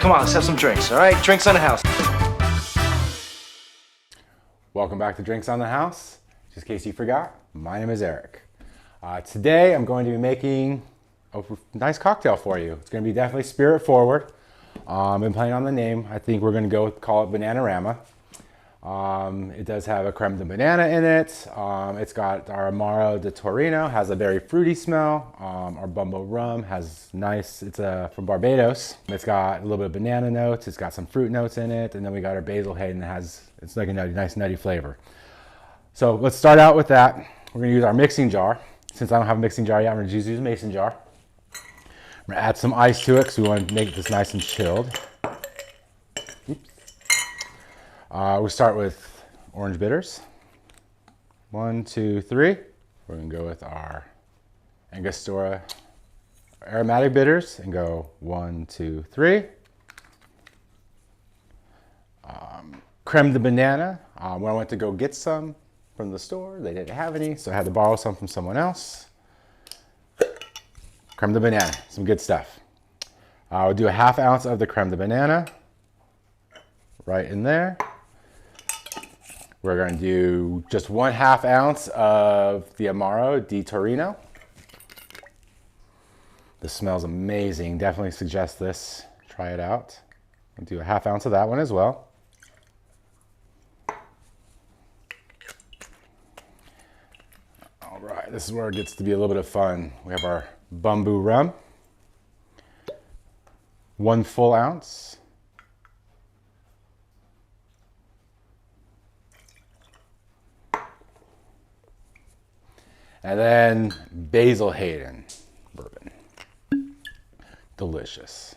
Come on, let's have some drinks, all right? Drinks on the house. Welcome back to Drinks on the House. Just in case you forgot, my name is Eric. Today I'm going to be making a nice cocktail for you. It's going to be definitely spirit forward. I've been playing on the name. I think we're going to call it Bananarama. It does have a creme de banana in it. It's got our Amaro de Torino, has a very fruity smell. Our Bumbo rum has nice, it's from Barbados. It's got a little bit of banana notes. It's got some fruit notes in it. And then we got our Basil Hayden that it's like a nice nutty flavor. So let's start out with that. We're gonna use our mixing jar. Since I don't have a mixing jar yet, I'm gonna just use a mason jar. I'm gonna add some ice to it because we want to make this nice and chilled. We start with orange bitters. 1, 2, 3. We're gonna go with our Angostura aromatic bitters and go 1, 2, 3. Creme de banana. When I went to go get some from the store, they didn't have any, so I had to borrow some from someone else. Creme de banana, some good stuff. We'll do a ½ ounce of the creme de banana right in there. We're going to do just 1/2 ounce of the Amaro de Torino. This smells amazing. Definitely suggest this. Try it out. I'll do a ½ ounce of that one as well. All right, this is where it gets to be a little bit of fun. We have our Bumbo rum. 1 full ounce. And then Basil Hayden bourbon. Delicious.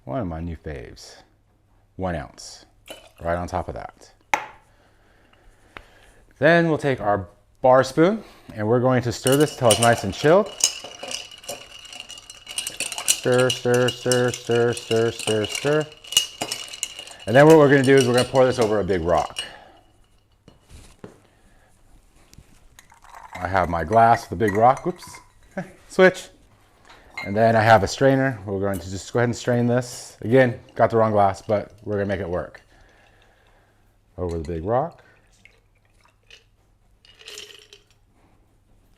One of my new faves. 1 ounce. Right on top of that. Then we'll take our bar spoon and we're going to stir this until it's nice and chilled. Stir, stir, stir, stir, stir, stir, stir. And then what we're going to do is we're going to pour this over a big rock. I have my glass with a big rock. Whoops. Switch. And then I have a strainer. We're going to just go ahead and strain this. Again, got the wrong glass, but we're going to make it work. Over the big rock.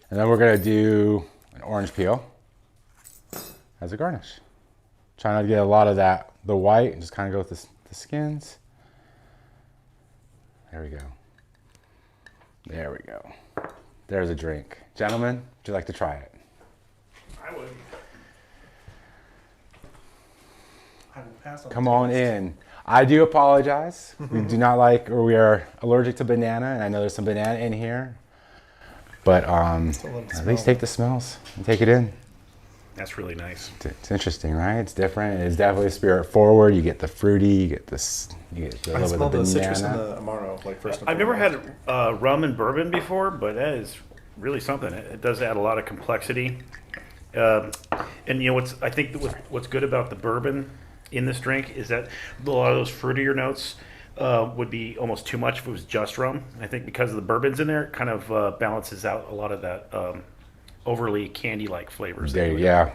And then we're going to do an orange peel as a garnish. Try not to get a lot of the white, and just kind of go with the skins. There we go. There we go. There's a drink. Gentlemen, would you like to try it? I would. I will pass on. Come on in. I do apologize. We do not like, or we are allergic to banana, and I know there's some banana in here. But at least take the smells and take it in. That's really nice. It's interesting, right? It's different. It's definitely spirit forward. You get the fruity. You get this. You get a little bit of banana. I smelled the citrus in the Amaro like first. I've never had rum and bourbon before, but that is really something. It does add a lot of complexity. And you know I think what's good about the bourbon in this drink is that a lot of those fruitier notes would be almost too much if it was just rum. I think because of the bourbons in there, it kind of balances out a lot of that overly candy-like flavors. Yeah.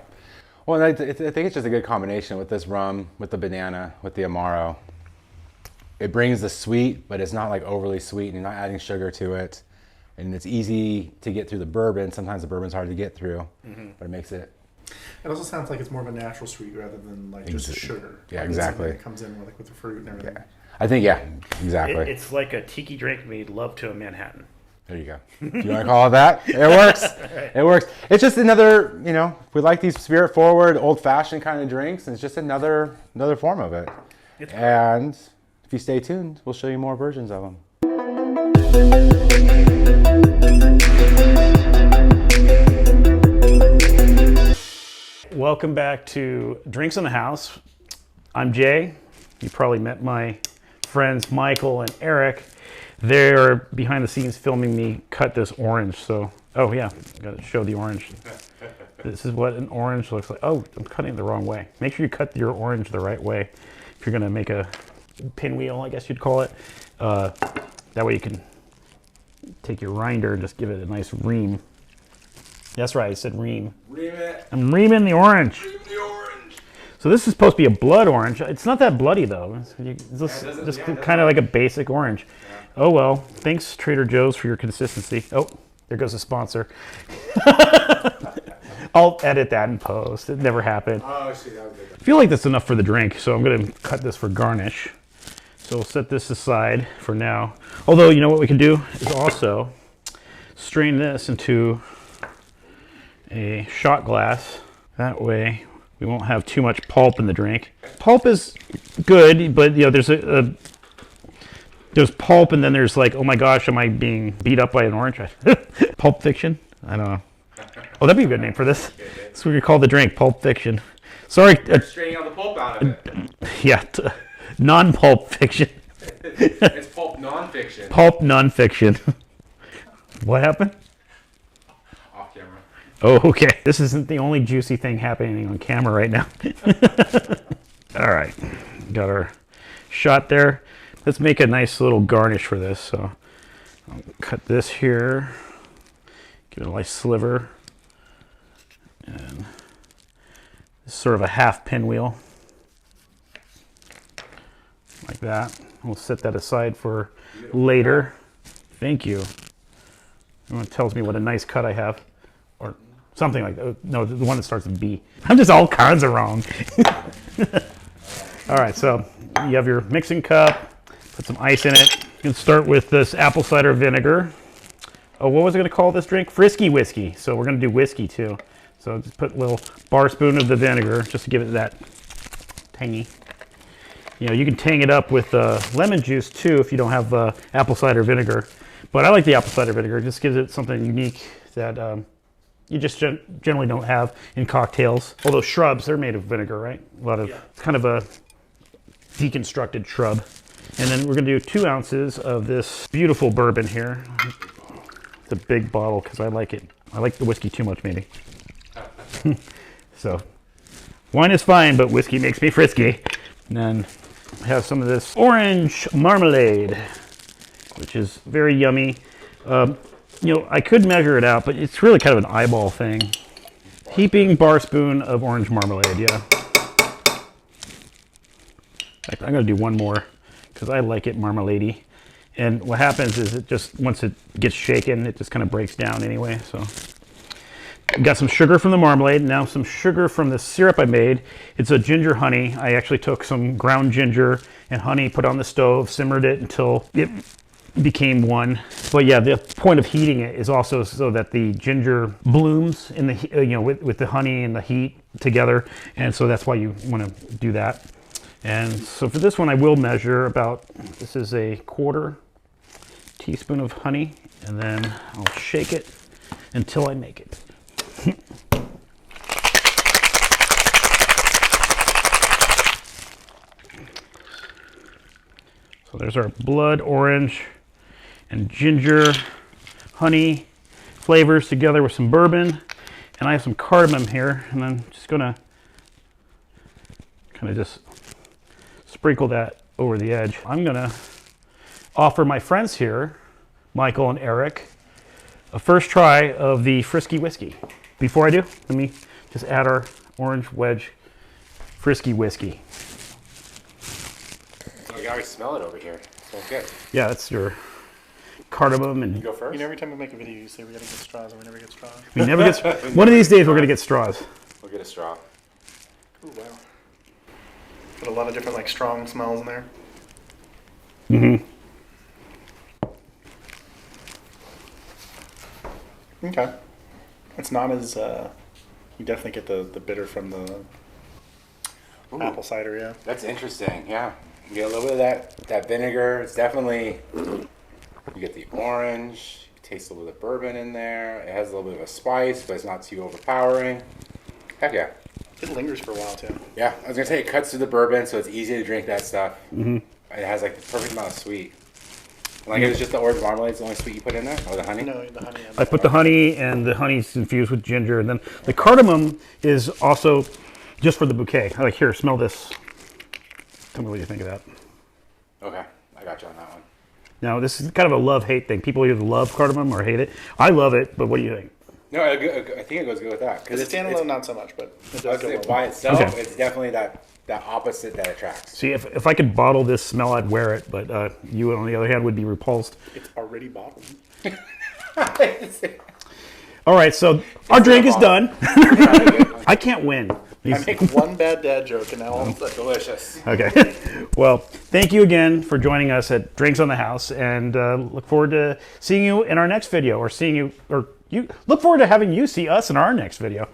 Well, I think it's just a good combination with this rum, with the banana, with the Amaro. It brings the sweet, but it's not like overly sweet, and you're not adding sugar to it. And it's easy to get through the bourbon. Sometimes the bourbon's hard to get through, but it makes it. It also sounds like it's more of a natural sweet rather than like just sugar. Yeah, like exactly. It comes in with the fruit and everything. Yeah. I think, yeah, exactly. It's like a tiki drink made love to a Manhattan. There you go. Do you want to call it that? It works. It works. It's just another, we like these spirit forward, old fashioned kind of drinks, and it's just another form of it. And if you stay tuned, we'll show you more versions of them. Welcome back to Drinks in the House. I'm Jay. You probably met my friends Michael and Eric. They're behind the scenes filming me cut this orange. So, oh yeah, got to show the orange. This is what an orange looks like. Oh, I'm cutting it the wrong way. Make sure you cut your orange the right way if you're gonna make a pinwheel, I guess you'd call it. That way you can take your rinder and just give it a nice ream. That's right, I said ream. Ream it. I'm reaming the orange. Ream the orange. So this is supposed to be a blood orange. It's not that bloody though. It's just kind of like a basic orange. Oh well, thanks Trader Joe's for your consistency. Oh, there goes the sponsor. I'll edit that in post. It never happened. Oh, see, that was good. I feel like that's enough for the drink, so I'm going to cut this for garnish. So we'll set this aside for now. Although, you know what we can do is also strain this into a shot glass. That way we won't have too much pulp in the drink. Pulp is good, but you know, there's pulp and then there's like, oh my gosh, am I being beat up by an orange? Pulp Fiction? I don't know. Oh, that'd be a good name for this. So we could call the drink Pulp Fiction. Sorry. Straining all the pulp out of it. Yeah, non-pulp fiction. It's pulp non-fiction. Pulp non-fiction. What happened? Off camera. Oh, okay. This isn't the only juicy thing happening on camera right now. All right, got our shot there. Let's make a nice little garnish for this. So I'll cut this here. Give it a nice sliver. And it's sort of a half pinwheel. Like that. We'll set that aside for later. Thank you. Everyone tells me what a nice cut I have. Or something like that. No, the one that starts with B. I'm just all kinds of wrong. All right, so you have your mixing cup. Put some ice in it. You can start with this apple cider vinegar. Oh, what was I going to call this drink? Frisky whiskey. So we're going to do whiskey too. So just put a little bar spoon of the vinegar just to give it that tangy. You know, you can tang it up with lemon juice too if you don't have apple cider vinegar. But I like the apple cider vinegar. It just gives it something unique that you just generally don't have in cocktails. Although shrubs, they're made of vinegar, right? It's kind of a deconstructed shrub. And then we're going to do 2 ounces of this beautiful bourbon here. It's a big bottle because I like it. I like the whiskey too much, maybe. So, wine is fine, but whiskey makes me frisky. And then I have some of this orange marmalade, which is very yummy. You know, I could measure it out, but it's really kind of an eyeball thing. Heaping bar spoon of orange marmalade, yeah. I'm going to do one more because I like it marmalade-y. And what happens is it just, once it gets shaken, it just kind of breaks down anyway. So, got some sugar from the marmalade, now some sugar from the syrup I made. It's a ginger honey. I actually took some ground ginger and honey, put on the stove, simmered it until it became one. But yeah, the point of heating it is also so that the ginger blooms in the, you know, with the honey and the heat together. And so that's why you want to do that. And so for this one, I will measure about, this is a 1/4 teaspoon of honey, and then I'll shake it until I make it. So there's our blood orange and ginger honey flavors together with some bourbon, and I have some cardamom here, and I'm just gonna kind of just sprinkle that over the edge. I'm gonna offer my friends here, Michael and Eric, a first try of the Frisky whiskey. Before I do, let me just add our orange wedge Frisky whiskey. Oh, you already smell it over here. Smells good. Yeah, that's your cardamom and Go first. You know, every time we make a video, you say we gotta get straws, and we never get straws. we never get. One of these days, we're gonna get straws. We'll get a straw. Ooh, wow. Put a lot of different, like, strong smells in there. Mm-hmm. Okay. It's not as, you definitely get the bitter from the Ooh, apple cider, yeah. that's interesting. Yeah, you get a little bit of that vinegar. It's definitely, you get the orange. You taste a little bit of bourbon in there. It has a little bit of a spice, but it's not too overpowering. Heck yeah. It lingers for a while, too. Yeah, I was gonna say it cuts through the bourbon, so it's easy to drink that stuff. Mm-hmm. It has like the perfect amount of sweet. Like it's just the orange marmalade, the only sweet you put in there, or the honey. No, the honey. I put the honey, and the honey's infused with ginger, and then the cardamom is also just for the bouquet. I like, here, smell this. Tell me what you think of that. Okay, I got you on that one. Now, this is kind of a love-hate thing. People either love cardamom or hate it. I love it, but what do you think? No, I think it goes good with that. Because it's standalone, not so much, but it I does would go say well. by itself, Okay. it's definitely that opposite that attracts. See, if I could bottle this smell, I'd wear it. But you, on the other hand, would be repulsed. It's already bottled. All right, so our drink is done. I can't win. I make one bad dad joke, and now all of a sudden, Delicious. Okay. Well, thank you again for joining us at Drinks on the House, and look forward to seeing you in our next video, or you look forward to having you see us in our next video.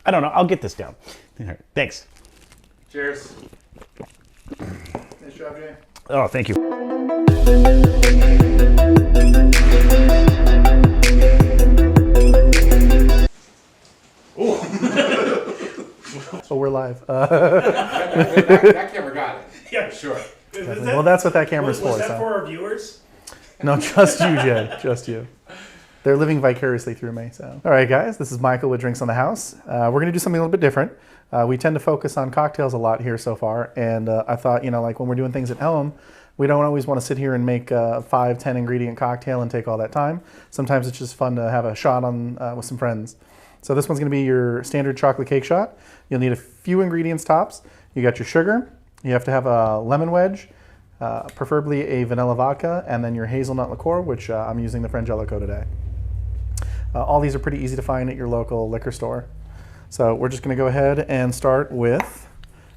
I don't know. I'll get this down. All right, thanks. Cheers. nice job, Jay. Oh, thank you. So we're live. that camera got it. Yeah, Sure. Well, that's what that camera's for. So. our viewers? No, just you, Jay. Just you. They're living vicariously through me. So, all right, guys. This is Michael with Drinks on the House. We're gonna do something a little bit different. We tend to focus on cocktails a lot here so far, and I thought, like when we're doing things at home, we don't always want to sit here and make a 5-10 ingredient cocktail and take all that time. Sometimes it's just fun to have a shot on with some friends. So this one's gonna be your standard chocolate cake shot. You'll need a few ingredients tops. You got your sugar. You have to have a lemon wedge, preferably a vanilla vodka, and then your hazelnut liqueur, which I'm using the Frangelico today. All these are pretty easy to find at your local liquor store. So we're just gonna go ahead and start with,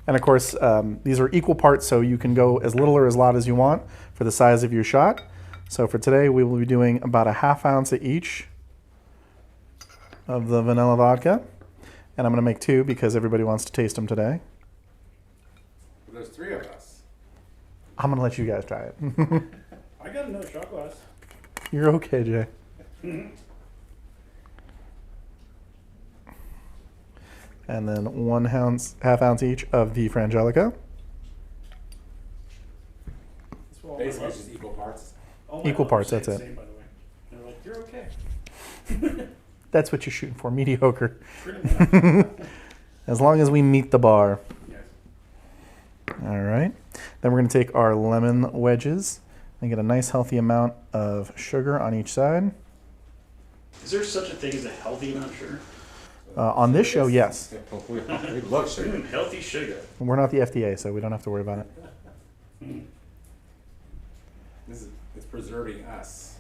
and of course, these are equal parts, so you can go as little or as lot as you want for the size of your shot. So for today, we will be doing about a ½ ounce of each of the vanilla vodka. And I'm gonna make 2 because everybody wants to taste them today. There's 3 of us. I'm gonna let you guys try it. I got another shot glass. You're okay, Jay. And then ½ ounce each of the Frangelico. Basically, it's just equal parts. Equal parts, that's it. By the way. They're like, you're okay. That's what you're shooting for, mediocre. Pretty much. As long as we meet the bar. Yes. All right. Then we're gonna take our lemon wedges and get a nice healthy amount of sugar on each side. Is there such a thing as a healthy amount of sugar? On this show, yes. We love sugar. Healthy sugar. We're not the FDA, so we don't have to worry about it. It's preserving us.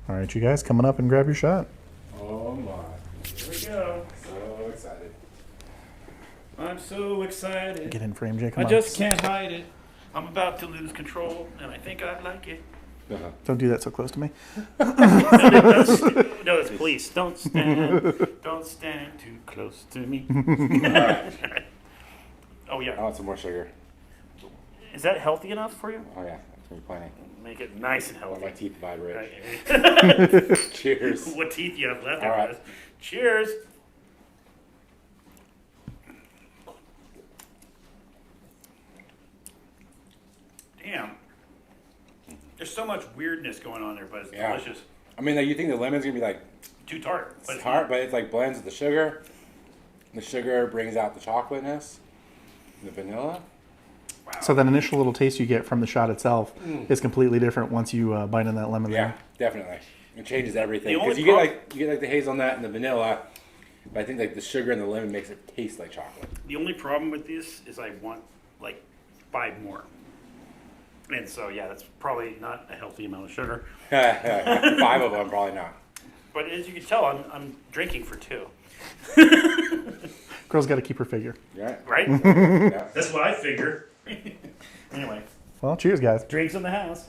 All right, you guys, coming up and grab your shot. Oh my. Here we go. So excited. I'm so excited. Get in frame, Jay. I Come on. just can't hide it. I'm about to lose control, and I think I like it. Don't do that so close to me. No, it's police. Don't stand too close to me. Oh I yeah. want some more sugar. Is that healthy enough for you? Oh yeah, that's gonna be plenty. Make it nice and I want my healthy. teeth vibrate. Right. Cheers. What teeth you have left? All right. Guys? Cheers. Damn. There's so much weirdness going on there, but it's Yeah. delicious. I mean, like, you think the lemon's gonna be like Too tart. But it's tart, but it's like blends with the sugar. The sugar brings out the chocolateness, the vanilla. So that initial little taste you get from the shot itself is completely different once you bite in that lemon. Yeah, there. definitely. It changes everything The only because you get like the hazelnut and the vanilla, but I think like the sugar and the lemon makes it taste like chocolate. The only problem with this is I want like 5 more. And so, yeah, that's probably not a healthy amount of sugar. 5 of them, probably not. But as you can tell, I'm drinking for 2. Girl's got to keep her figure. Yeah. Right? Yeah. That's what I figure. Anyway, Well, cheers, guys. drinks in the house.